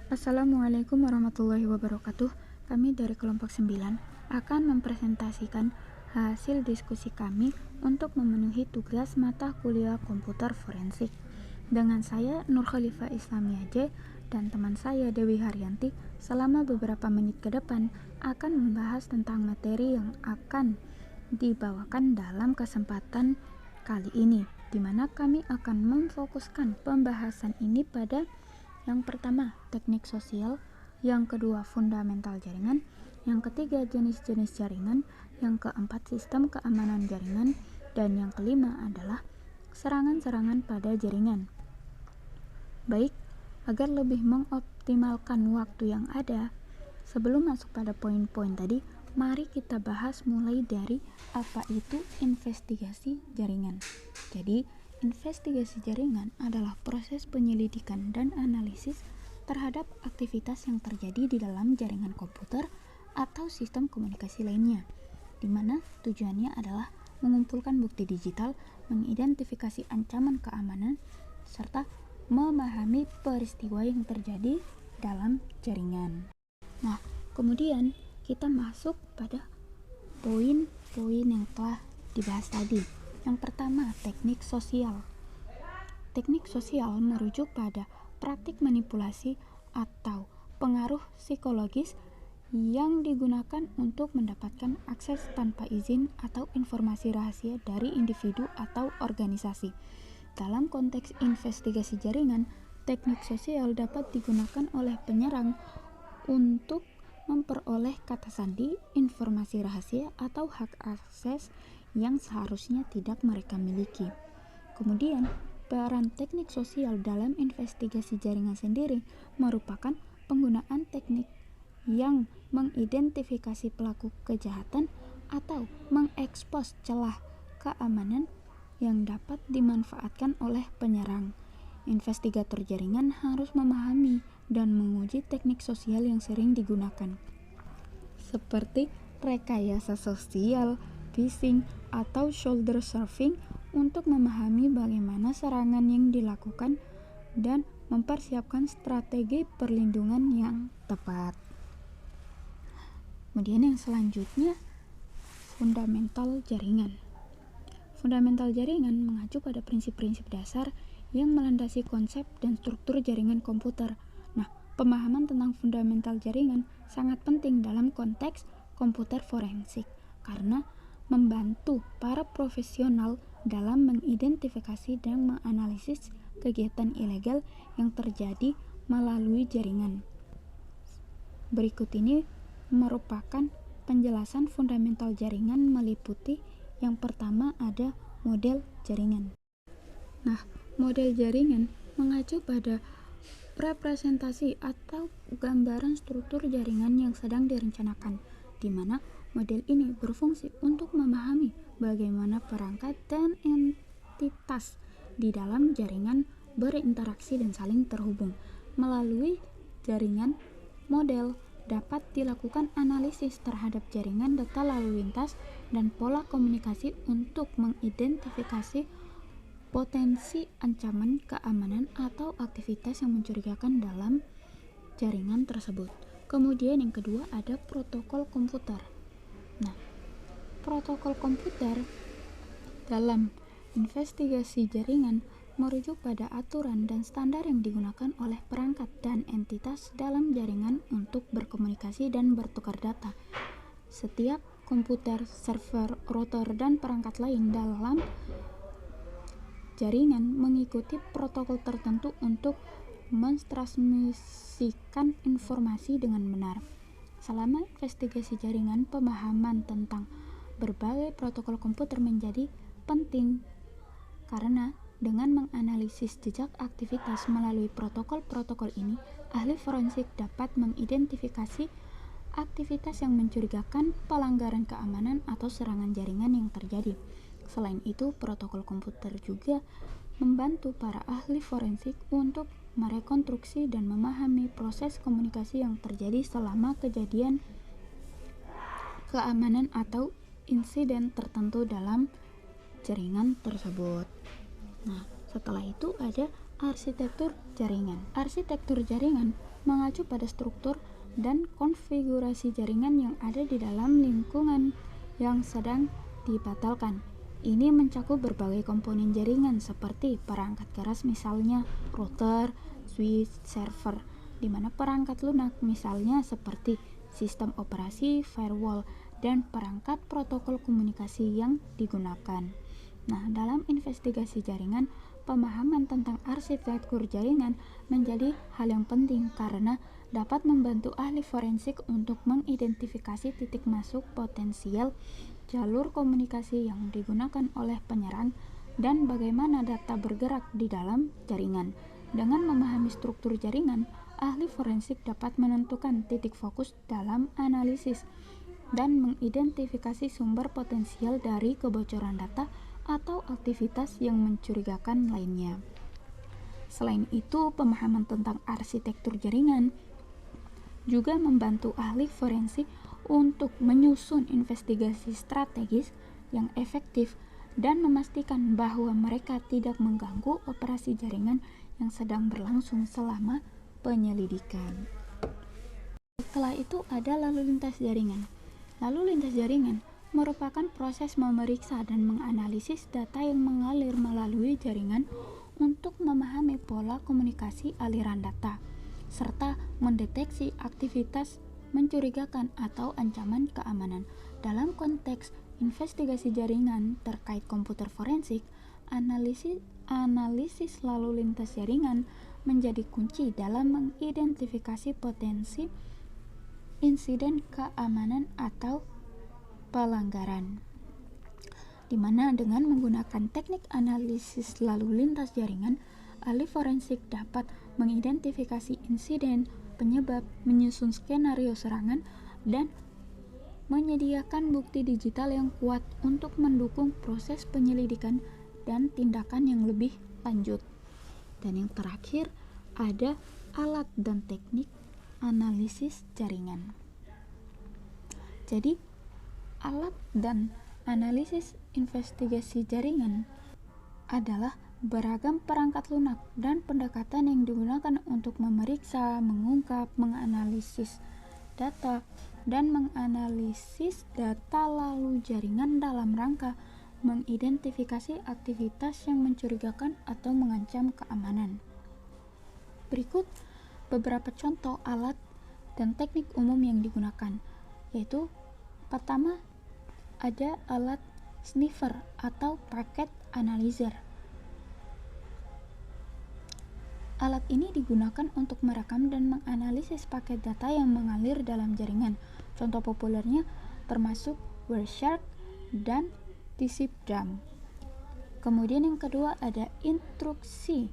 Assalamualaikum warahmatullahi wabarakatuh. Kami dari kelompok 9 akan mempresentasikan hasil diskusi kami untuk memenuhi tugas mata kuliah komputer forensik. Dengan saya Nur Khalifah Islamiyah J dan teman saya Dewi Haryanti selama beberapa menit ke depan akan membahas tentang materi yang akan dibawakan dalam kesempatan kali ini, di mana kami akan memfokuskan pembahasan ini pada yang pertama, teknik sosial, yang kedua, fundamental jaringan, yang ketiga, jenis-jenis jaringan, yang keempat, sistem keamanan jaringan, dan yang kelima adalah serangan-serangan pada jaringan. Baik, agar lebih mengoptimalkan waktu yang ada, sebelum masuk pada poin-poin tadi, mari kita bahas mulai dari apa itu investigasi jaringan. Jadi, investigasi jaringan adalah proses penyelidikan dan analisis terhadap aktivitas yang terjadi di dalam jaringan komputer atau sistem komunikasi lainnya, di mana tujuannya adalah mengumpulkan bukti digital, mengidentifikasi ancaman keamanan, serta memahami peristiwa yang terjadi dalam jaringan. Nah, kemudian kita masuk pada poin-poin yang telah dibahas tadi. Yang pertama, teknik sosial. Teknik sosial merujuk pada praktik manipulasi atau pengaruh psikologis yang digunakan untuk mendapatkan akses tanpa izin atau informasi rahasia dari individu atau organisasi. Dalam konteks investigasi jaringan, teknik sosial dapat digunakan oleh penyerang untuk memperoleh kata sandi, informasi rahasia, atau hak akses yang seharusnya tidak mereka miliki. Kemudian, peran teknik sosial dalam investigasi jaringan sendiri merupakan penggunaan teknik yang mengidentifikasi pelaku kejahatan atau mengekspos celah keamanan yang dapat dimanfaatkan oleh penyerang. Investigator jaringan harus memahami dan menguji teknik sosial yang sering digunakan, seperti rekayasa sosial, phishing, atau shoulder surfing untuk memahami bagaimana serangan yang dilakukan dan mempersiapkan strategi perlindungan yang tepat. Kemudian yang selanjutnya, fundamental jaringan. Fundamental jaringan mengacu pada prinsip-prinsip dasar yang melandasi konsep dan struktur jaringan komputer. Nah, pemahaman tentang fundamental jaringan sangat penting dalam konteks komputer forensik karena membantu para profesional dalam mengidentifikasi dan menganalisis kegiatan ilegal yang terjadi melalui jaringan. Berikut ini merupakan penjelasan fundamental jaringan meliputi yang pertama ada model jaringan. Nah, model jaringan mengacu pada representasi atau gambaran struktur jaringan yang sedang direncanakan, di mana model ini berfungsi untuk memahami bagaimana perangkat dan entitas di dalam jaringan berinteraksi dan saling terhubung. Melalui jaringan, model dapat dilakukan analisis terhadap jaringan data lalu lintas dan pola komunikasi untuk mengidentifikasi potensi ancaman keamanan atau aktivitas yang mencurigakan dalam jaringan tersebut. Kemudian yang kedua ada protokol komputer. Nah, protokol komputer dalam investigasi jaringan merujuk pada aturan dan standar yang digunakan oleh perangkat dan entitas dalam jaringan untuk berkomunikasi dan bertukar data. Setiap komputer, server, router, dan perangkat lain dalam jaringan mengikuti protokol tertentu untuk mentransmisikan informasi dengan benar. Selama investigasi jaringan, pemahaman tentang berbagai protokol komputer menjadi penting karena dengan menganalisis jejak aktivitas melalui protokol-protokol ini, ahli forensik dapat mengidentifikasi aktivitas yang mencurigakan, pelanggaran keamanan, atau serangan jaringan yang terjadi. Selain itu, protokol komputer juga membantu para ahli forensik untuk merekonstruksi dan memahami proses komunikasi yang terjadi selama kejadian keamanan atau insiden tertentu dalam jaringan tersebut. Nah, setelah itu ada arsitektur jaringan. Arsitektur jaringan mengacu pada struktur dan konfigurasi jaringan yang ada di dalam lingkungan yang sedang dibatalkan. Ini mencakup berbagai komponen jaringan seperti perangkat keras misalnya router, switch, server, di mana perangkat lunak misalnya seperti sistem operasi, firewall, dan perangkat protokol komunikasi yang digunakan. Nah, dalam investigasi jaringan, pemahaman tentang arsitektur jaringan menjadi hal yang penting karena dapat membantu ahli forensik untuk mengidentifikasi titik masuk potensial jalur komunikasi yang digunakan oleh penyerang dan bagaimana data bergerak di dalam jaringan. Dengan memahami struktur jaringan, ahli forensik dapat menentukan titik fokus dalam analisis dan mengidentifikasi sumber potensial dari kebocoran data atau aktivitas yang mencurigakan lainnya. Selain itu, pemahaman tentang arsitektur jaringan juga membantu ahli forensik untuk menyusun investigasi strategis yang efektif dan memastikan bahwa mereka tidak mengganggu operasi jaringan yang sedang berlangsung selama penyelidikan. Setelah itu ada lalu lintas jaringan. Lalu lintas jaringan merupakan proses memeriksa dan menganalisis data yang mengalir melalui jaringan untuk memahami pola komunikasi aliran data, serta mendeteksi aktivitas mencurigakan atau ancaman keamanan. Dalam konteks investigasi jaringan terkait komputer forensik, analisis lalu lintas jaringan menjadi kunci dalam mengidentifikasi potensi insiden keamanan atau pelanggaran, di mana dengan menggunakan teknik analisis lalu lintas jaringan, ahli forensik dapat mengidentifikasi insiden, penyebab, menyusun skenario serangan, dan menyediakan bukti digital yang kuat untuk mendukung proses penyelidikan dan tindakan yang lebih lanjut. Dan yang terakhir, ada alat dan teknik analisis jaringan. Jadi, alat dan analisis investigasi jaringan adalah beragam perangkat lunak dan pendekatan yang digunakan untuk memeriksa, mengungkap, menganalisis data, dan menganalisis data lalu jaringan dalam rangka mengidentifikasi aktivitas yang mencurigakan atau mengancam keamanan. Berikut beberapa contoh alat dan teknik umum yang digunakan, yaitu pertama ada alat sniffer atau packet analyzer. Alat ini digunakan untuk merekam dan menganalisis paket data yang mengalir dalam jaringan. Contoh populernya termasuk Wireshark dan TCP dump. Kemudian yang kedua ada Intrusion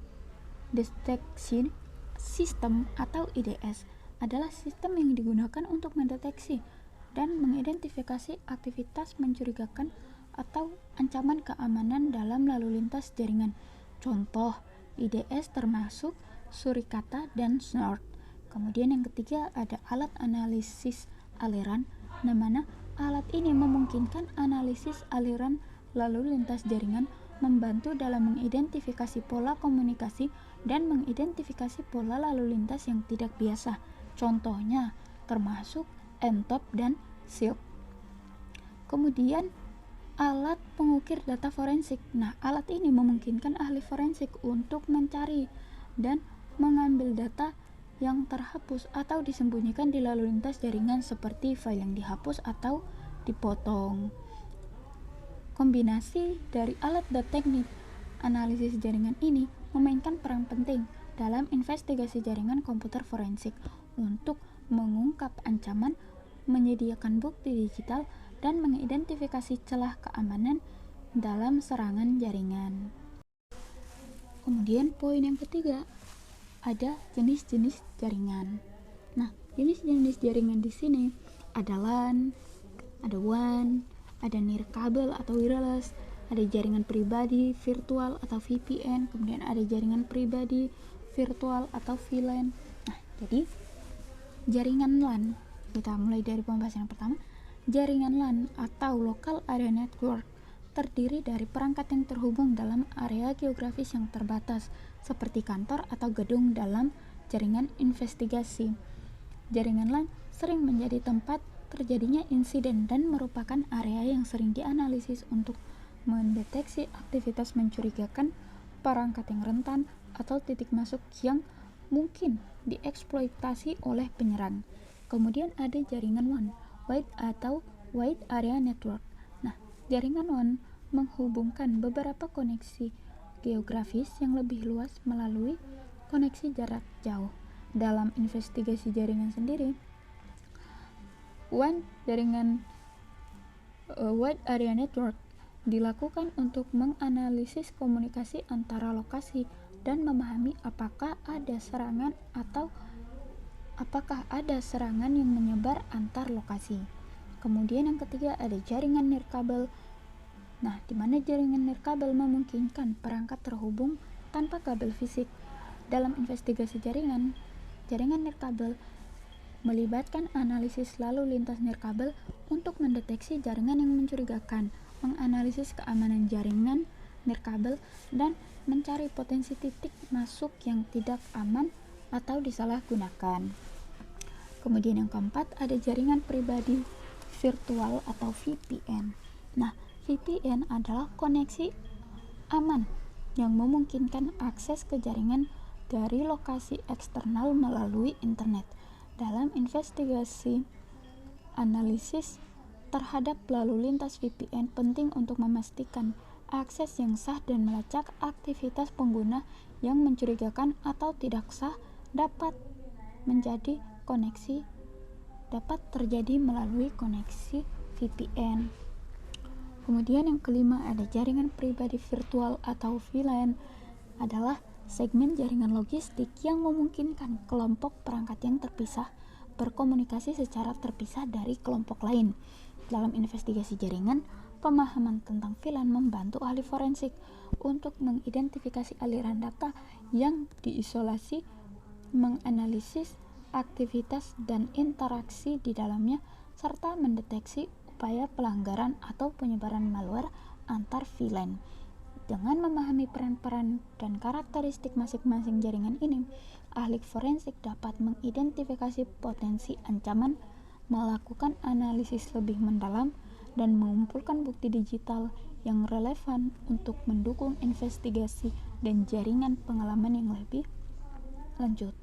Detection System atau IDS. Adalah sistem yang digunakan untuk mendeteksi dan mengidentifikasi aktivitas mencurigakan atau ancaman keamanan dalam lalu lintas jaringan. Contoh IDS termasuk Suricata dan Snort. Kemudian yang ketiga ada alat analisis aliran, di mana alat ini memungkinkan analisis aliran lalu lintas jaringan, membantu dalam mengidentifikasi pola komunikasi dan mengidentifikasi pola lalu lintas yang tidak biasa. Contohnya termasuk NTOP dan SILK. Kemudian alat pengukir data forensik. Nah, alat ini memungkinkan ahli forensik untuk mencari dan mengambil data yang terhapus atau disembunyikan di lalu lintas jaringan seperti file yang dihapus atau dipotong. Kombinasi dari alat dan teknik analisis jaringan ini memainkan peran penting dalam investigasi jaringan komputer forensik untuk mengungkap ancaman, menyediakan bukti digital, dan mengidentifikasi celah keamanan dalam serangan jaringan. Kemudian poin yang ketiga, ada jenis-jenis jaringan. Nah, jenis-jenis jaringan di sini ada LAN, ada WAN, ada nirkabel atau wireless, ada jaringan pribadi virtual atau VPN, kemudian ada jaringan pribadi virtual atau VLAN. Nah, jadi jaringan LAN, kita mulai dari pembahasan yang pertama. Jaringan LAN atau Local Area Network terdiri dari perangkat yang terhubung dalam area geografis yang terbatas, seperti kantor atau gedung dalam jaringan investigasi. Jaringan LAN sering menjadi tempat terjadinya insiden dan merupakan area yang sering dianalisis untuk mendeteksi aktivitas mencurigakan, perangkat yang rentan, atau titik masuk yang mungkin dieksploitasi oleh penyerang. Kemudian ada jaringan WAN, Wide atau Wide Area Network. Nah, jaringan WAN menghubungkan beberapa koneksi geografis yang lebih luas melalui koneksi jarak jauh. Dalam investigasi jaringan sendiri, WAN jaringan Wide Area Network dilakukan untuk menganalisis komunikasi antara lokasi dan memahami apakah ada serangan yang menyebar antar lokasi. Kemudian yang ketiga ada jaringan nirkabel. Nah, di mana jaringan nirkabel memungkinkan perangkat terhubung tanpa kabel fisik. Dalam investigasi jaringan nirkabel melibatkan analisis lalu lintas nirkabel untuk mendeteksi jaringan yang mencurigakan, menganalisis keamanan jaringan nirkabel, dan mencari potensi titik masuk yang tidak aman atau disalahgunakan. Kemudian yang keempat ada jaringan pribadi virtual atau VPN. Nah, VPN adalah koneksi aman yang memungkinkan akses ke jaringan dari lokasi eksternal melalui internet. Dalam investigasi analisis terhadap lalu lintas VPN penting untuk memastikan akses yang sah dan melacak aktivitas pengguna yang mencurigakan atau tidak sah dapat terjadi melalui koneksi VPN. Kemudian yang kelima ada jaringan pribadi virtual atau VLAN adalah segmen jaringan logistik yang memungkinkan kelompok perangkat yang terpisah berkomunikasi secara terpisah dari kelompok lain. Dalam investigasi jaringan, pemahaman tentang VLAN membantu ahli forensik untuk mengidentifikasi aliran data yang diisolasi, menganalisis aktivitas dan interaksi di dalamnya, serta mendeteksi upaya pelanggaran atau penyebaran malware antar VLAN. Dengan memahami peran-peran dan karakteristik masing-masing jaringan ini, ahli forensik dapat mengidentifikasi potensi ancaman, melakukan analisis lebih mendalam, dan mengumpulkan bukti digital yang relevan untuk mendukung investigasi dan jaringan pengalaman yang lebih lanjut.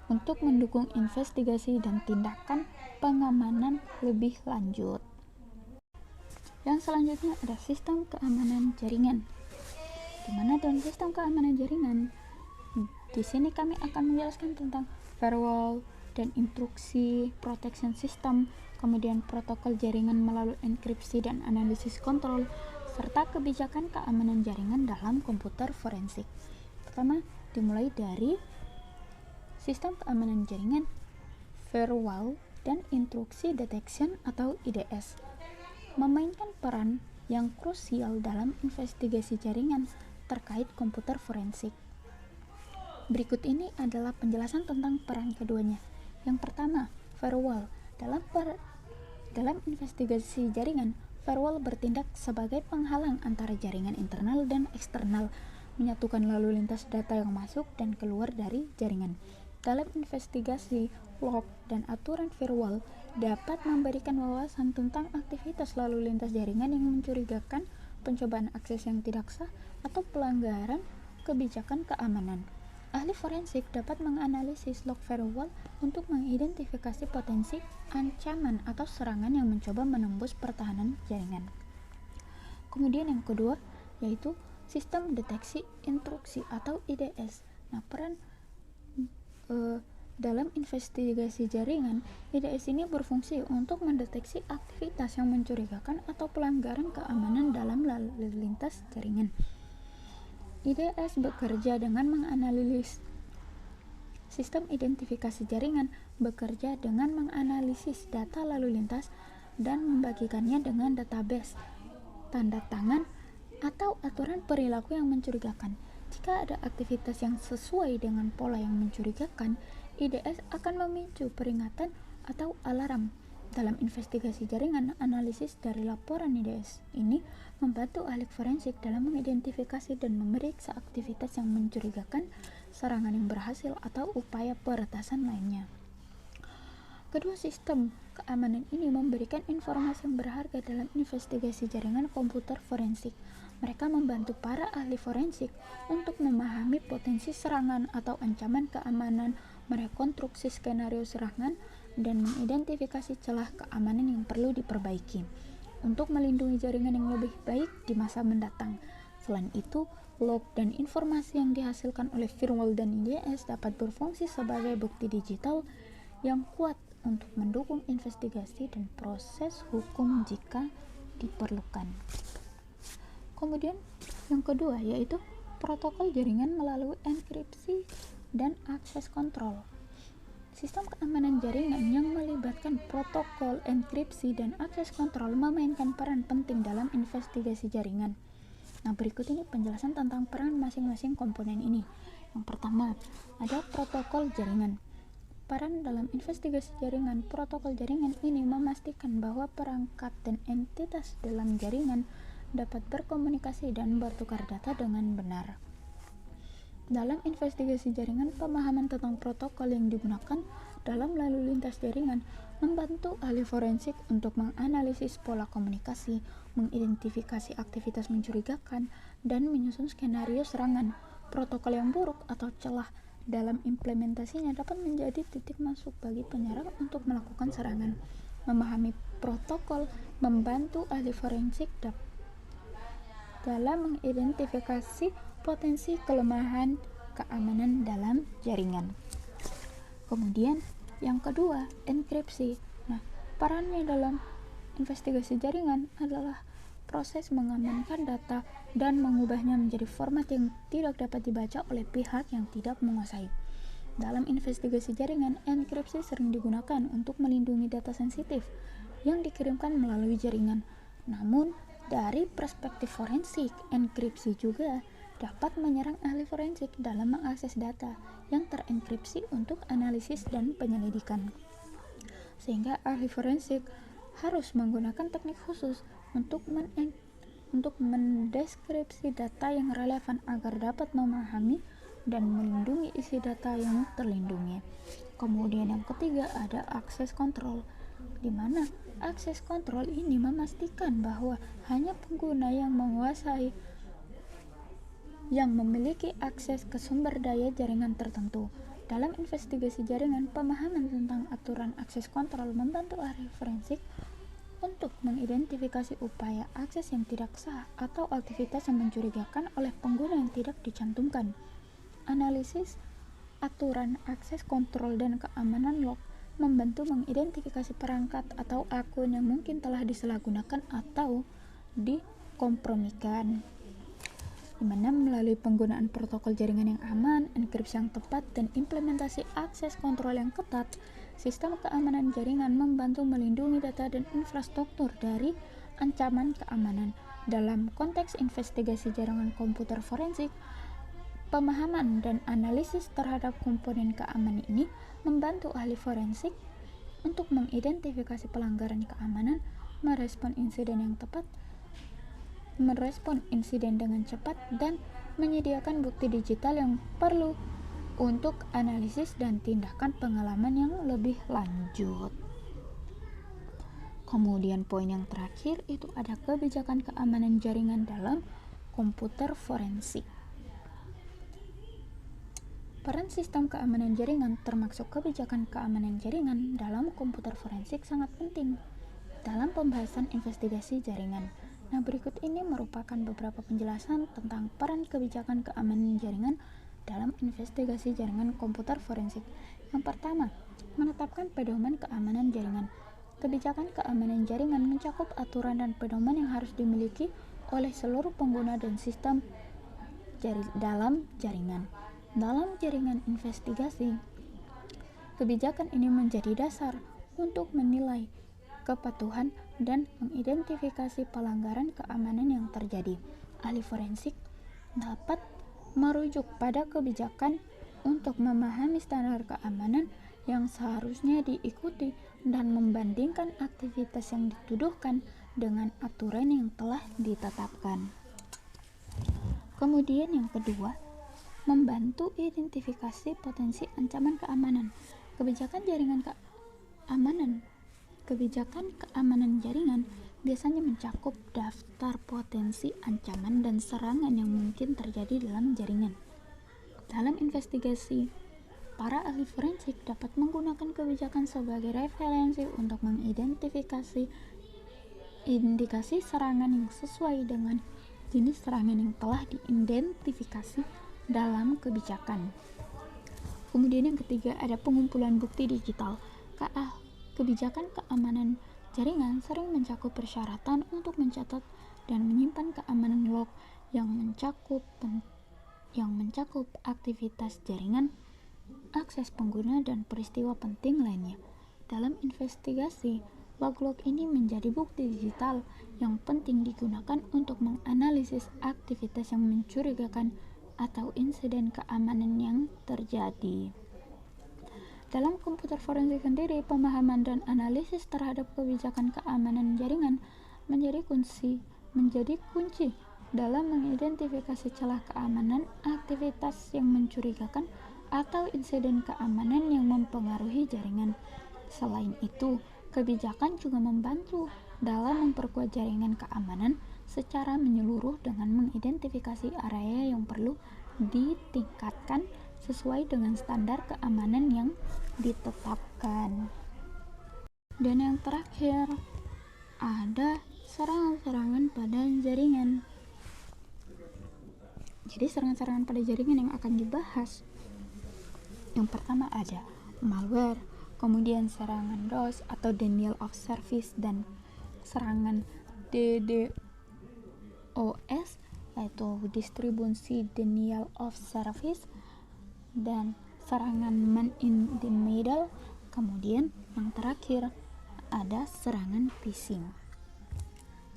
Untuk mendukung investigasi dan tindakan pengamanan lebih lanjut. Yang selanjutnya ada sistem keamanan jaringan. Di mana dalam sistem keamanan jaringan, di sini kami akan menjelaskan tentang firewall dan instruksi protection system, kemudian protokol jaringan melalui enkripsi dan analisis kontrol, serta kebijakan keamanan jaringan dalam komputer forensik. Pertama, dimulai dari sistem keamanan jaringan, firewall, dan instruksi detection atau IDS. Memainkan peran yang krusial dalam investigasi jaringan terkait komputer forensik. Berikut ini adalah penjelasan tentang peran keduanya. Yang pertama, firewall. Dalam investigasi jaringan, firewall bertindak sebagai penghalang antara jaringan internal dan eksternal, menyatukan lalu lintas data yang masuk dan keluar dari jaringan. Dalam investigasi, log dan aturan firewall dapat memberikan wawasan tentang aktivitas lalu lintas jaringan yang mencurigakan, pencobaan akses yang tidak sah, atau pelanggaran kebijakan keamanan. Ahli forensik dapat menganalisis log firewall untuk mengidentifikasi potensi ancaman atau serangan yang mencoba menembus pertahanan jaringan. Kemudian yang kedua yaitu sistem deteksi intrusi atau IDS. Nah, peran dalam investigasi jaringan, IDS ini berfungsi untuk mendeteksi aktivitas yang mencurigakan atau pelanggaran keamanan dalam lalu lintas jaringan. IDS bekerja dengan menganalisis sistem identifikasi jaringan, bekerja dengan menganalisis data lalu lintas dan membagikannya dengan database, tanda tangan, atau aturan perilaku yang mencurigakan. Jika ada aktivitas yang sesuai dengan pola yang mencurigakan, IDS akan memicu peringatan atau alarm Dalam investigasi jaringan, analisis dari laporan IDS ini membantu ahli forensik dalam mengidentifikasi dan memeriksa aktivitas yang mencurigakan, serangan yang berhasil, atau upaya peretasan lainnya. Kedua sistem keamanan ini memberikan informasi yang berharga dalam investigasi jaringan komputer forensik. Mereka membantu para ahli forensik untuk memahami potensi serangan atau ancaman keamanan, merekonstruksi skenario serangan, dan mengidentifikasi celah keamanan yang perlu diperbaiki untuk melindungi jaringan yang lebih baik di masa mendatang. Selain itu, log dan informasi yang dihasilkan oleh firewall dan IDS dapat berfungsi sebagai bukti digital yang kuat untuk mendukung investigasi dan proses hukum jika diperlukan. Kemudian yang kedua yaitu protokol jaringan melalui enkripsi dan akses kontrol. Sistem keamanan jaringan yang melibatkan protokol enkripsi dan akses kontrol memainkan peran penting dalam investigasi jaringan. Nah, berikut ini penjelasan tentang peran masing-masing komponen ini. Yang pertama, ada protokol jaringan. Peran dalam investigasi jaringan, protokol jaringan ini memastikan bahwa perangkat dan entitas dalam jaringan dapat berkomunikasi dan bertukar data dengan benar. Dalam investigasi jaringan, pemahaman tentang protokol yang digunakan dalam lalu lintas jaringan membantu ahli forensik untuk menganalisis pola komunikasi, mengidentifikasi aktivitas mencurigakan, dan menyusun skenario serangan. Protokol yang buruk atau celah dalam implementasinya dapat menjadi titik masuk bagi penyerang untuk melakukan serangan. Memahami protokol membantu ahli forensik dalam mengidentifikasi potensi kelemahan keamanan dalam jaringan. Kemudian yang kedua, enkripsi. Nah, perannya dalam investigasi jaringan adalah proses mengamankan data dan mengubahnya menjadi format yang tidak dapat dibaca oleh pihak yang tidak menguasai. Dalam investigasi jaringan, enkripsi sering digunakan untuk melindungi data sensitif yang dikirimkan melalui jaringan. Namun, dari perspektif forensik, enkripsi juga dapat menyerang ahli forensik dalam mengakses data yang terenkripsi untuk analisis dan penyelidikan. Sehingga ahli forensik harus menggunakan teknik khusus untuk mendeskripsi data yang relevan agar dapat memahami dan melindungi isi data yang terlindungi. Kemudian yang ketiga ada akses kontrol, di mana akses kontrol ini memastikan bahwa hanya pengguna yang menguasai yang memiliki akses ke sumber daya jaringan tertentu. Dalam investigasi jaringan, pemahaman tentang aturan akses kontrol membantu ahli forensik untuk mengidentifikasi upaya akses yang tidak sah atau aktivitas yang mencurigakan oleh pengguna yang tidak dicantumkan. Analisis aturan akses kontrol dan keamanan log membantu mengidentifikasi perangkat atau akun yang mungkin telah disalahgunakan atau dikompromikan, di mana melalui penggunaan protokol jaringan yang aman, enkripsi yang tepat, dan implementasi akses kontrol yang ketat, sistem keamanan jaringan membantu melindungi data dan infrastruktur dari ancaman keamanan. Dalam konteks investigasi jaringan komputer forensik, pemahaman dan analisis terhadap komponen keamanan ini membantu ahli forensik untuk mengidentifikasi pelanggaran keamanan, merespon insiden dengan cepat, dan menyediakan bukti digital yang perlu untuk analisis dan tindakan pengalaman yang lebih lanjut. Kemudian poin yang terakhir itu ada kebijakan keamanan jaringan dalam komputer forensik. Peran sistem keamanan jaringan termasuk kebijakan keamanan jaringan dalam komputer forensik sangat penting dalam pembahasan investigasi jaringan. Nah, berikut ini merupakan beberapa penjelasan tentang peran kebijakan keamanan jaringan dalam investigasi jaringan komputer forensik. Yang pertama, menetapkan pedoman keamanan jaringan. Kebijakan keamanan jaringan mencakup aturan dan pedoman yang harus dimiliki oleh seluruh pengguna dan sistem dalam jaringan. Dalam jaringan investigasi, kebijakan ini menjadi dasar untuk menilai kepatuhan dan mengidentifikasi pelanggaran keamanan yang terjadi. Ahli forensik dapat merujuk pada kebijakan untuk memahami standar keamanan yang seharusnya diikuti dan membandingkan aktivitas yang dituduhkan dengan aturan yang telah ditetapkan. Kemudian yang kedua, membantu identifikasi potensi ancaman keamanan. Kebijakan keamanan jaringan biasanya mencakup daftar potensi ancaman dan serangan yang mungkin terjadi dalam jaringan. Dalam investigasi, para ahli forensik dapat menggunakan kebijakan sebagai referensi untuk mengidentifikasi indikasi serangan yang sesuai dengan jenis serangan yang telah diidentifikasi dalam kebijakan. Kemudian yang ketiga, ada pengumpulan bukti digital. Kebijakan keamanan jaringan sering mencakup persyaratan untuk mencatat dan menyimpan keamanan log yang mencakup aktivitas jaringan, akses pengguna, dan peristiwa penting lainnya. Dalam investigasi, log-log ini menjadi bukti digital yang penting digunakan untuk menganalisis aktivitas yang mencurigakan atau insiden keamanan yang terjadi. Dalam komputer forensik sendiri, pemahaman dan analisis terhadap kebijakan keamanan jaringan menjadi kunci dalam mengidentifikasi celah keamanan, aktivitas yang mencurigakan, atau insiden keamanan yang mempengaruhi jaringan. Selain itu, kebijakan juga membantu dalam memperkuat jaringan keamanan secara menyeluruh dengan mengidentifikasi area yang perlu ditingkatkan sesuai dengan standar keamanan yang ditetapkan. Dan yang terakhir, ada serangan-serangan pada jaringan. Jadi serangan-serangan pada jaringan yang akan dibahas, yang pertama ada malware, kemudian serangan DOS atau denial of service, dan serangan DDoS yaitu distribusi denial of service, dan serangan man in the middle. Kemudian yang terakhir ada serangan phishing.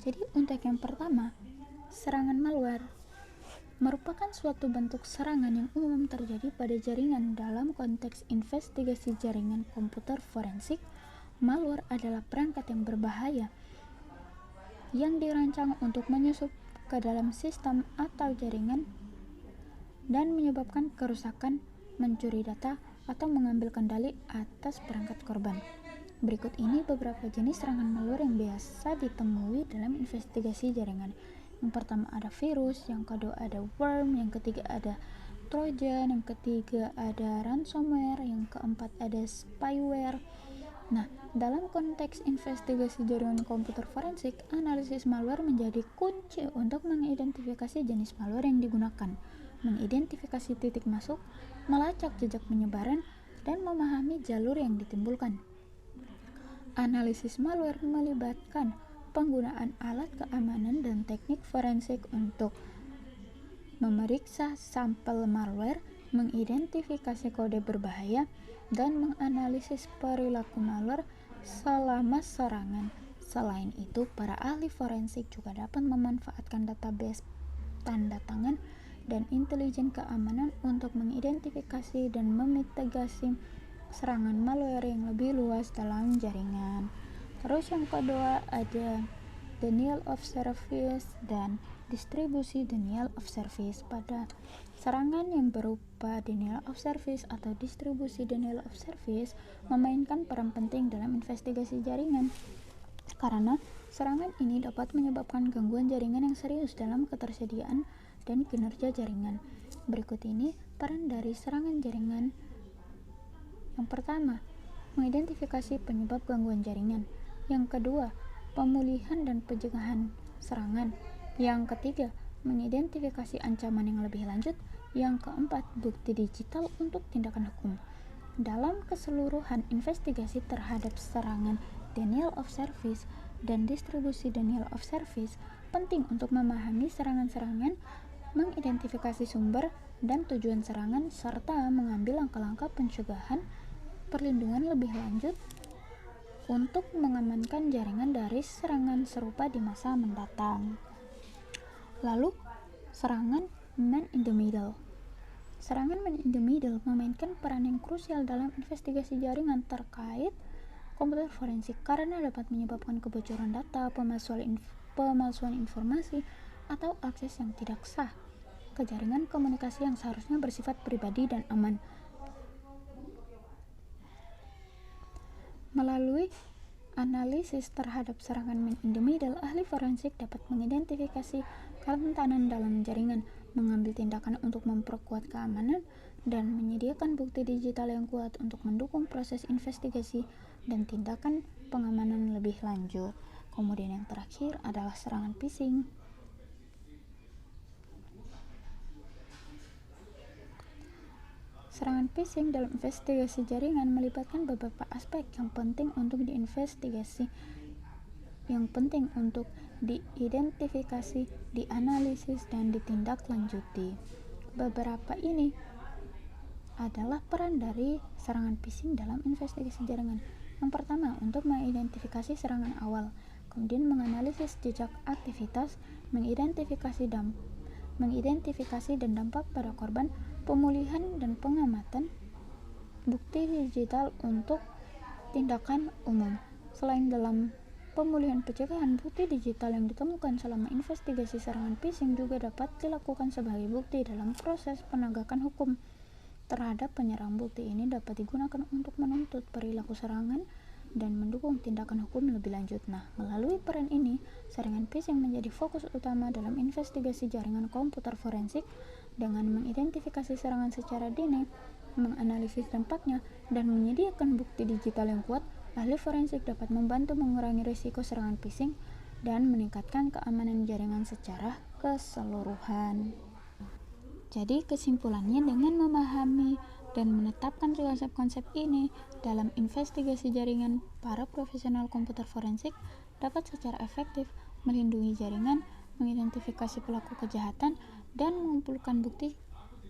Jadi untuk yang pertama, serangan malware merupakan suatu bentuk serangan yang umum terjadi pada jaringan. Dalam konteks investigasi jaringan komputer forensik, malware adalah perangkat yang berbahaya yang dirancang untuk menyusup ke dalam sistem atau jaringan dan menyebabkan kerusakan, mencuri data, atau mengambil kendali atas perangkat korban. Berikut ini beberapa jenis serangan malware yang biasa ditemui dalam investigasi jaringan. Yang pertama ada virus, yang kedua ada worm, yang ketiga ada trojan, yang ketiga ada ransomware, yang keempat ada spyware. Nah, dalam konteks investigasi jaringan komputer forensik, analisis malware menjadi kunci untuk mengidentifikasi jenis malware yang digunakan, mengidentifikasi titik masuk, melacak jejak penyebaran, dan memahami jalur yang ditimbulkan. Analisis malware melibatkan penggunaan alat keamanan dan teknik forensik untuk memeriksa sampel malware, mengidentifikasi kode berbahaya, dan menganalisis perilaku malware selama serangan. Selain itu, para ahli forensik juga dapat memanfaatkan database tanda tangan dan intelijen keamanan untuk mengidentifikasi dan memitigasi serangan malware yang lebih luas dalam jaringan. Terus yang kedua ada denial of service dan distribusi denial of service. Pada serangan yang berupa denial of service atau distribusi denial of service memainkan peran penting dalam investigasi jaringan, karena serangan ini dapat menyebabkan gangguan jaringan yang serius dalam ketersediaan dan kinerja jaringan. Berikut ini peran dari serangan jaringan. Yang pertama, mengidentifikasi penyebab gangguan jaringan. Yang kedua, pemulihan dan pencegahan serangan. Yang ketiga, mengidentifikasi ancaman yang lebih lanjut. Yang keempat, bukti digital untuk tindakan hukum. Dalam keseluruhan investigasi terhadap serangan denial of service dan distribusi denial of service, penting untuk memahami serangan-serangan, mengidentifikasi sumber dan tujuan serangan, serta mengambil langkah-langkah pencegahan perlindungan lebih lanjut untuk mengamankan jaringan dari serangan serupa di masa mendatang. Lalu, serangan man in the middle. Serangan man in the middle memainkan peran yang krusial dalam investigasi jaringan terkait komputer forensik karena dapat menyebabkan kebocoran data, pemalsuan informasi, atau akses yang tidak sah ke jaringan komunikasi yang seharusnya bersifat pribadi dan aman. Melalui analisis terhadap serangan man in the middle, ahli forensik dapat mengidentifikasi kerentanan dalam jaringan, mengambil tindakan untuk memperkuat keamanan, dan menyediakan bukti digital yang kuat untuk mendukung proses investigasi dan tindakan pengamanan lebih lanjut. Kemudian yang terakhir adalah serangan phishing. Serangan phishing dalam investigasi jaringan melibatkan beberapa aspek yang penting untuk diinvestigasi, yang penting untuk diidentifikasi, dianalisis, dan ditindaklanjuti. Beberapa ini adalah peran dari serangan phishing dalam investigasi jaringan. Yang pertama, untuk mengidentifikasi serangan awal, kemudian menganalisis jejak aktivitas, mengidentifikasi dan dampak pada korban, pemulihan dan pengamatan bukti digital untuk tindakan umum. Selain dalam pemulihan pencegahan, bukti digital yang ditemukan selama investigasi serangan phishing juga dapat dilakukan sebagai bukti dalam proses penegakan hukum terhadap penyerang. Bukti ini dapat digunakan untuk menuntut perilaku serangan dan mendukung tindakan hukum lebih lanjut. Melalui peran ini, serangan phishing menjadi fokus utama dalam investigasi jaringan komputer forensik. Dengan mengidentifikasi serangan secara dini, menganalisis dampaknya, dan menyediakan bukti digital yang kuat, ahli forensik dapat membantu mengurangi risiko serangan phishing dan meningkatkan keamanan jaringan secara keseluruhan. Jadi kesimpulannya, dengan memahami dan menetapkan konsep-konsep ini dalam investigasi jaringan, para profesional komputer forensik dapat secara efektif melindungi jaringan, mengidentifikasi pelaku kejahatan, dan mengumpulkan bukti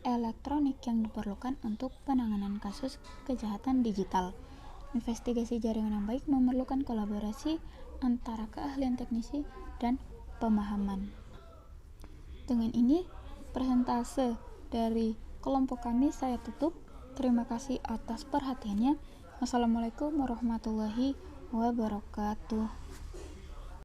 elektronik yang diperlukan untuk penanganan kasus kejahatan digital. Investigasi jaringan yang baik memerlukan kolaborasi antara keahlian teknisi dan pemahaman. Dengan ini, persentase dari kelompok kami saya tutup. Terima kasih atas perhatiannya. Wassalamualaikum warahmatullahi wabarakatuh.